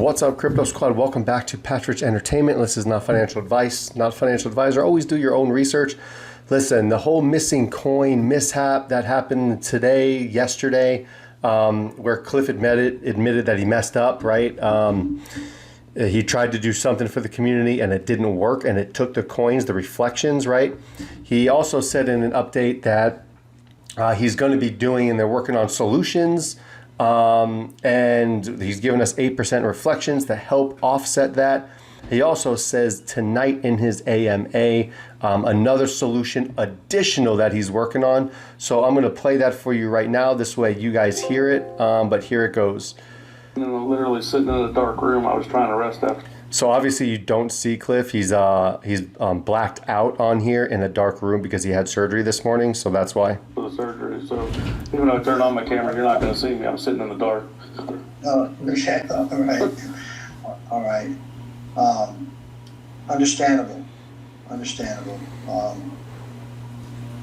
What's up, Crypto Squad? Welcome back to Patridge Entertainment. This is not financial advice, not financial advisor. Always do your own research. Listen, the whole missing coin mishap that happened yesterday, where Cliff admitted that he messed up, right? He tried to do something for the community and it didn't work, and it took the coins, the reflections, right? He also said in an update that he's going to be doing, and they're working on solutions, and he's given us 8% reflections to help offset that. He also says tonight in his AMA, another solution additional that he's working on. So I'm going to play that for you right now. This way you guys hear it, but here it goes. And literally sitting in a dark room, I was trying to rest after. So obviously you don't see Cliff. He's blacked out on here in a dark room because he had surgery this morning. So that's why. For the surgery. So even though I turned on my camera, you're not going to see me. I'm sitting in the dark. Oh, okay. All right. All right. Understandable.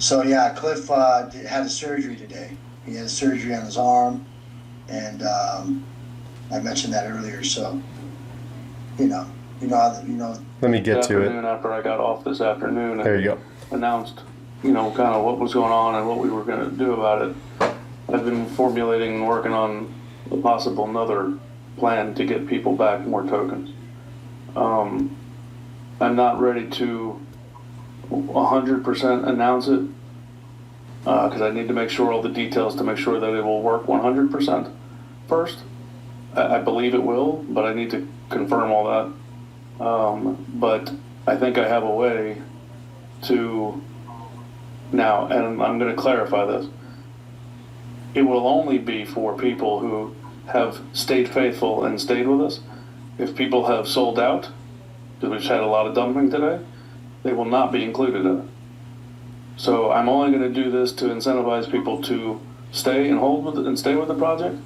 So yeah, Cliff had a surgery today. He had a surgery on his arm, and I mentioned that earlier. So you know. Let me get to it. After I got off this afternoon, and there you go. Announced, kind of what was going on and what we were going to do about it. I've been formulating and working on a possible another plan to get people back more tokens. I'm not ready to 100% announce it because I need to make sure all the details to make sure that it will work 100% first. I believe it will, but I need to confirm all that. But I think I have a way to now, and I'm going to clarify this. It will only be for people who have stayed faithful and stayed with us. If people have sold out, because we've had a lot of dumping today, they will not be included in it. So I'm only going to do this to incentivize people to stay and hold with it and stay with the project.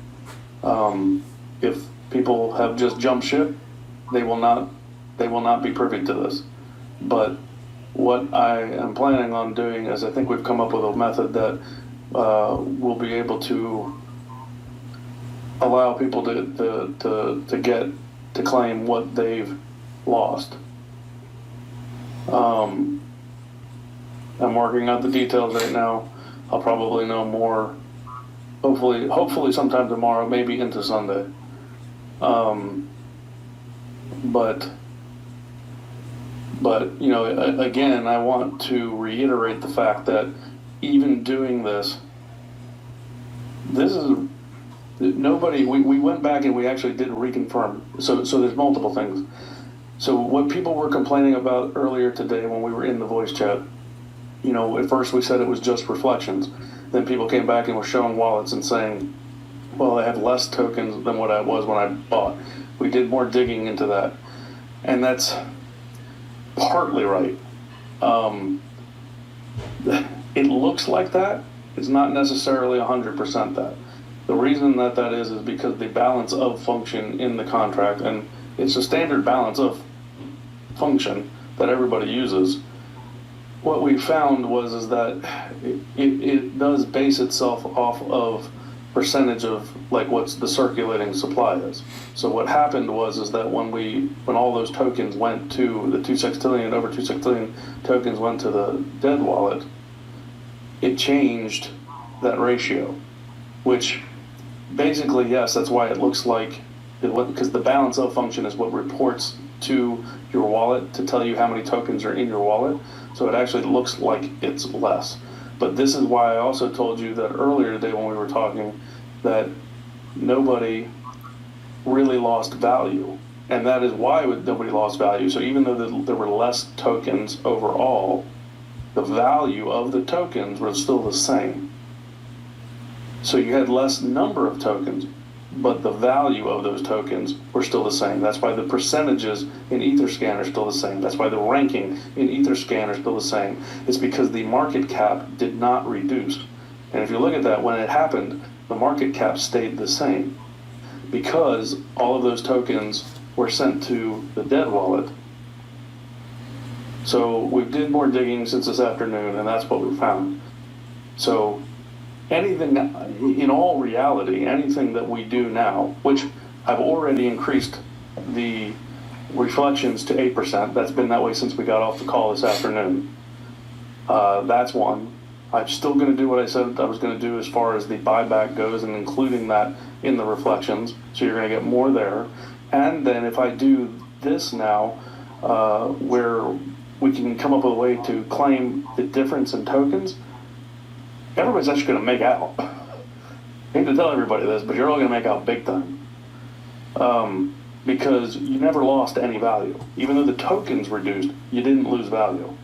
If people have just jumped ship, they will not be privy to this. But what I am planning on doing is I think we've come up with a method that will be able to allow people to claim what they've lost. I'm working out the details right now. I'll probably know more hopefully sometime tomorrow, maybe into Sunday. But again, I want to reiterate the fact that even doing this is nobody. We went back and we actually did reconfirm. So there's multiple things. So what people were complaining about earlier today when we were in the voice chat, at first we said it was just reflections. Then people came back and were showing wallets and saying, well, I have less tokens than what I was when I bought. We did more digging into that. And that's partly right. It looks like that. It's not necessarily 100% that. The reason that is because the balance of function in the contract, and it's a standard balance of function that everybody uses. What we found is that it does base itself off of percentage of what's the circulating supply is. So what happened is that when all those tokens went to the 2 sextillion, over 2 sextillion tokens went to the dead wallet, it changed that ratio, which basically, yes, that's why it looks like because the balance of function is what reports to your wallet to tell you how many tokens are in your wallet. So it actually looks like it's less. But this is why I also told you that earlier today when we were talking that nobody really lost value. And that is why nobody lost value. So even though there were less tokens overall, the value of the tokens was still the same. So you had less number of tokens, but the value of those tokens were still the same. That's why the percentages in Etherscan are still the same. That's why the ranking in Etherscan are still the same. It's because the market cap did not reduce. And if you look at that, when it happened, the market cap stayed the same because all of those tokens were sent to the dead wallet. So we did more digging since this afternoon, and that's what we found. So anything, in all reality, anything that we do now, which I've already increased the reflections to 8%. That's been that way since we got off the call this afternoon. That's one. I'm still going to do what I said I was going to do as far as the buyback goes, and including that in the reflections. So you're going to get more there. And then if I do this now, where we can come up with a way to claim the difference in tokens, everybody's actually going to make out. I hate to tell everybody this, but you're all going to make out big time. Because you never lost any value. Even though the tokens reduced, you didn't lose value.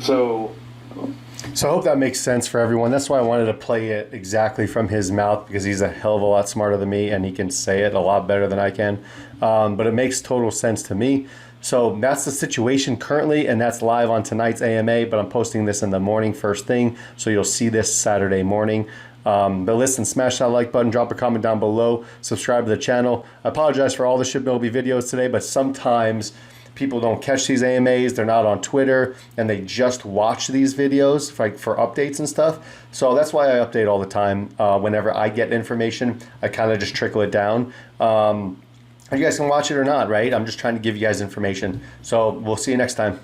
So I hope that makes sense for everyone. That's why I wanted to play it exactly from his mouth, because he's a hell of a lot smarter than me and he can say it a lot better than I can. But it makes total sense to me. So that's the situation currently, and that's live on tonight's AMA, but I'm posting this in the morning first thing, so you'll see this Saturday morning. But listen, smash that like button, drop a comment down below, subscribe to the channel. I apologize for all the Shibnobi videos today, but sometimes people don't catch these AMAs, they're not on Twitter, and they just watch these videos for updates and stuff. So that's why I update all the time. Whenever I get information, I kind of just trickle it down. You guys can watch it or not, right? I'm just trying to give you guys information. So we'll see you next time.